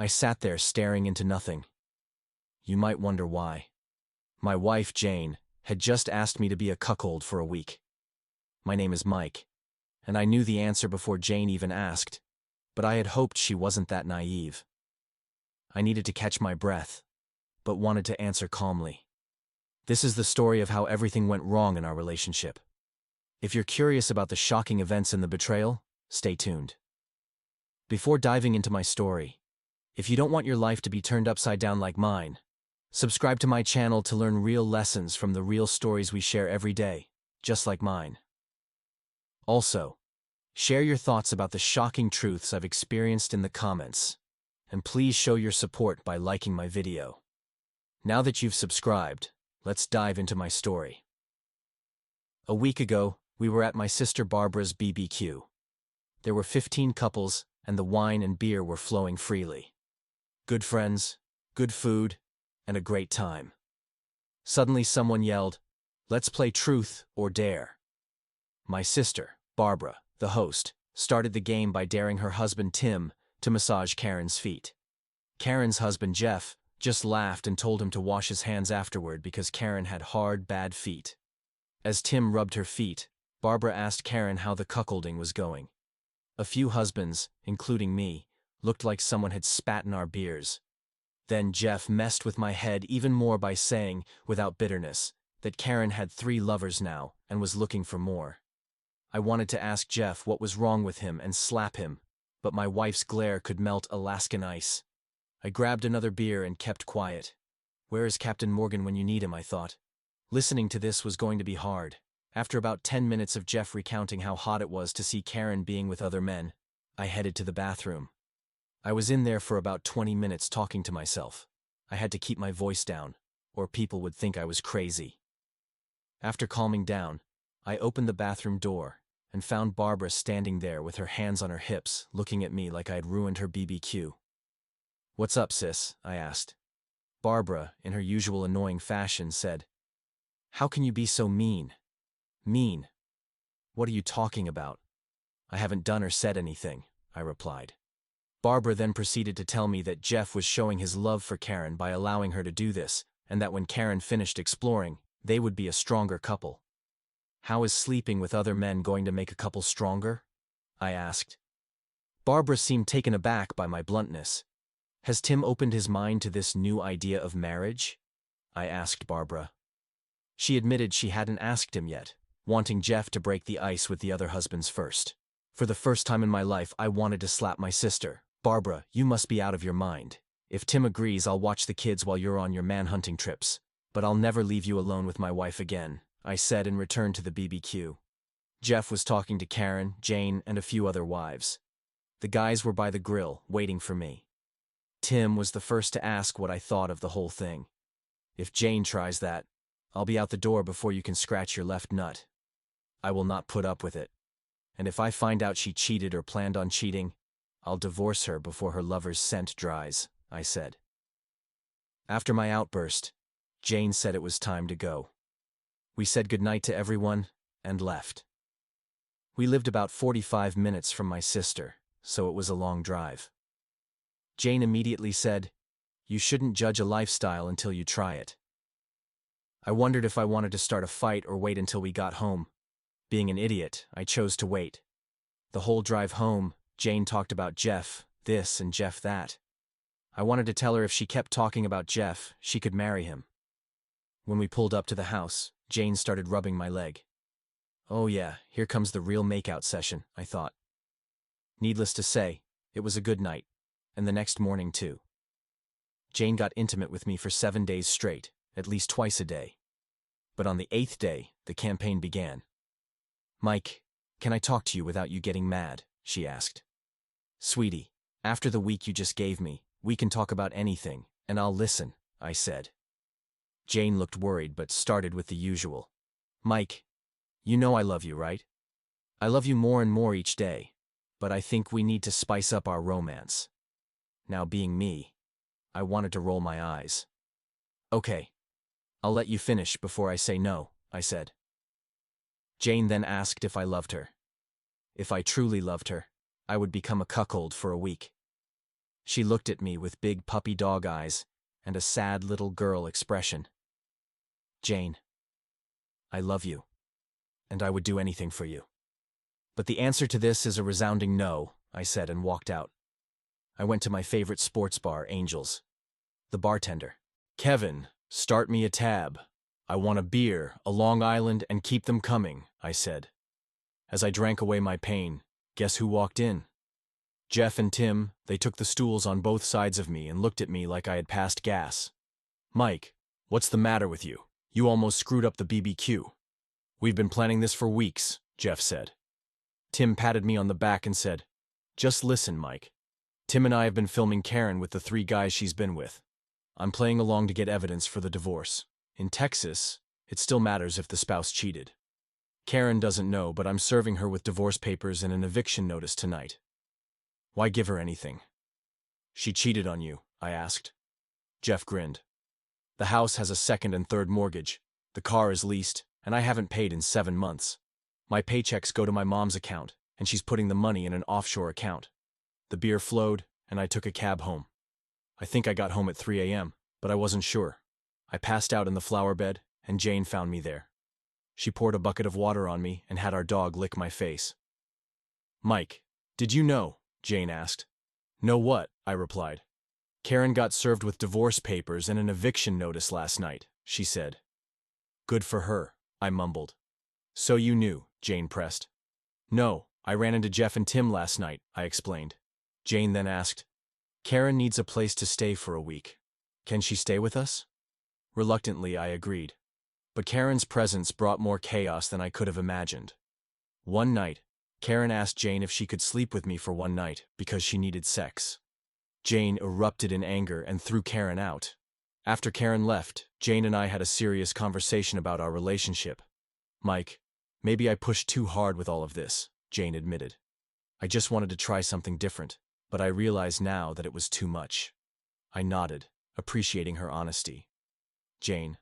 I sat there staring into nothing. You might wonder why. My wife, Jane, had just asked me to be a cuckold for a week. My name is Mike, and I knew the answer before Jane even asked, but I had hoped she wasn't that naive. I needed to catch my breath, but wanted to answer calmly. This is the story of how everything went wrong in our relationship. If you're curious about the shocking events and the betrayal, stay tuned. Before diving into my story, if you don't want your life to be turned upside down like mine, subscribe to my channel to learn real lessons from the real stories we share every day, just like mine. Also, share your thoughts about the shocking truths I've experienced in the comments, and please show your support by liking my video. Now that you've subscribed, let's dive into my story. A week ago, we were at my sister Barbara's BBQ. There were 15 couples, and the wine and beer were flowing freely. Good friends, good food, and a great time. Suddenly someone yelled, "Let's play truth or dare." My sister, Barbara, the host, started the game by daring her husband Tim to massage Karen's feet. Karen's husband Jeff just laughed and told him to wash his hands afterward because Karen had hard, bad feet. As Tim rubbed her feet, Barbara asked Karen how the cuckolding was going. A few husbands, including me, looked like someone had spat in our beers. Then Jeff messed with my head even more by saying, without bitterness, that Karen had 3 lovers now and was looking for more. I wanted to ask Jeff what was wrong with him and slap him, but my wife's glare could melt Alaskan ice. I grabbed another beer and kept quiet. Where is Captain Morgan when you need him, I thought. Listening to this was going to be hard. After about 10 minutes of Jeff recounting how hot it was to see Karen being with other men, I headed to the bathroom. I was in there for about 20 minutes talking to myself. I had to keep my voice down, or people would think I was crazy. After calming down, I opened the bathroom door and found Barbara standing there with her hands on her hips, looking at me like I had ruined her BBQ. "What's up, sis?" I asked. Barbara, in her usual annoying fashion, said, "How can you be so mean?" "Mean? What are you talking about?" "I haven't done or said anything," I replied. Barbara then proceeded to tell me that Jeff was showing his love for Karen by allowing her to do this, and that when Karen finished exploring, they would be a stronger couple. "How is sleeping with other men going to make a couple stronger?" I asked. Barbara seemed taken aback by my bluntness. "Has Tim opened his mind to this new idea of marriage?" I asked Barbara. She admitted she hadn't asked him yet, wanting Jeff to break the ice with the other husbands first. For the first time in my life, I wanted to slap my sister. "Barbara, you must be out of your mind. If Tim agrees, I'll watch the kids while you're on your man-hunting trips. But I'll never leave you alone with my wife again," I said and returned to the BBQ. Jeff was talking to Karen, Jane, and a few other wives. The guys were by the grill, waiting for me. Tim was the first to ask what I thought of the whole thing. "If Jane tries that, I'll be out the door before you can scratch your left nut. I will not put up with it. And if I find out she cheated or planned on cheating, I'll divorce her before her lover's scent dries," I said. After my outburst, Jane said it was time to go. We said goodnight to everyone and left. We lived about 45 minutes from my sister, so it was a long drive. Jane immediately said, "You shouldn't judge a lifestyle until you try it." I wondered if I wanted to start a fight or wait until we got home. Being an idiot, I chose to wait. The whole drive home, Jane talked about Jeff this and Jeff that. I wanted to tell her if she kept talking about Jeff, she could marry him. When we pulled up to the house, Jane started rubbing my leg. "Oh yeah, here comes the real makeout session," I thought. Needless to say, it was a good night, and the next morning too. Jane got intimate with me for 7 days straight, at least twice a day. But on the 8th day, the campaign began. "Mike, can I talk to you without you getting mad?" she asked. "Sweetie, after the week you just gave me, we can talk about anything, and I'll listen," I said. Jane looked worried but started with the usual. "Mike, you know I love you, right? I love you more and more each day, but I think we need to spice up our romance." Now being me, I wanted to roll my eyes. "Okay, I'll let you finish before I say no," I said. Jane then asked if I loved her. If I truly loved her, I would become a cuckold for a week. She looked at me with big puppy dog eyes and a sad little girl expression. Jane, I love you, and I would do anything for you. But the answer to this is a resounding no, I said and walked out. I went to my favorite sports bar, Angel's. The bartender. Kevin, start me a tab. I want a beer, a Long Island, and keep them coming, I said. As I drank away my pain, guess who walked in? Jeff and Tim. They took the stools on both sides of me and looked at me like I had passed gas. Mike, what's the matter with you? You almost screwed up the BBQ. We've been planning this for weeks, Jeff said. Tim patted me on the back and said, just listen, Mike. Tim and I have been filming Karen with the 3 guys she's been with. I'm playing along to get evidence for the divorce. In Texas, it still matters if the spouse cheated. Karen doesn't know, but I'm serving her with divorce papers and an eviction notice tonight. Why give her anything? She cheated on you, I asked. Jeff grinned. The house has a 2nd and 3rd mortgage. The car is leased, and I haven't paid in 7 months. My paychecks go to my mom's account, and she's putting the money in an offshore account. The beer flowed, and I took a cab home. I think I got home at 3 a.m., but I wasn't sure. I passed out in the flower bed, and Jane found me there. She poured a bucket of water on me and had our dog lick my face. Mike, did you know? Jane asked. Know what? I replied. Karen got served with divorce papers and an eviction notice last night, she said. Good for her, I mumbled. So you knew, Jane pressed. No, I ran into Jeff and Tim last night, I explained. Jane then asked, Karen needs a place to stay for a week. Can she stay with us? Reluctantly, I agreed. But Karen's presence brought more chaos than I could have imagined. One night, Karen asked Jane if she could sleep with me for one night because she needed sex. Jane erupted in anger and threw Karen out. After Karen left, Jane and I had a serious conversation about our relationship. Mike, maybe I pushed too hard with all of this, Jane admitted. I just wanted to try something different, but I realize now that it was too much. I nodded, appreciating her honesty. Jane,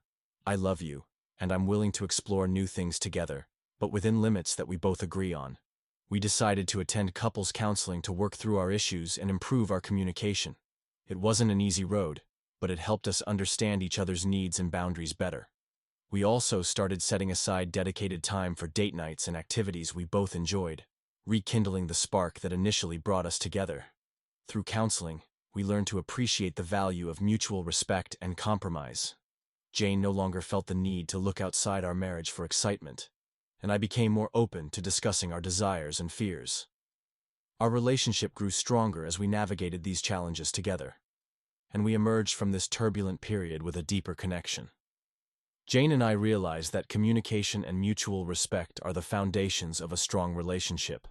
I love you, and I'm willing to explore new things together, but within limits that we both agree on. We decided to attend couples counseling to work through our issues and improve our communication. It wasn't an easy road, but it helped us understand each other's needs and boundaries better. We also started setting aside dedicated time for date nights and activities we both enjoyed, rekindling the spark that initially brought us together. Through counseling, we learned to appreciate the value of mutual respect and compromise. Jane no longer felt the need to look outside our marriage for excitement, and I became more open to discussing our desires and fears. Our relationship grew stronger as we navigated these challenges together, and we emerged from this turbulent period with a deeper connection. Jane and I realized that communication and mutual respect are the foundations of a strong relationship.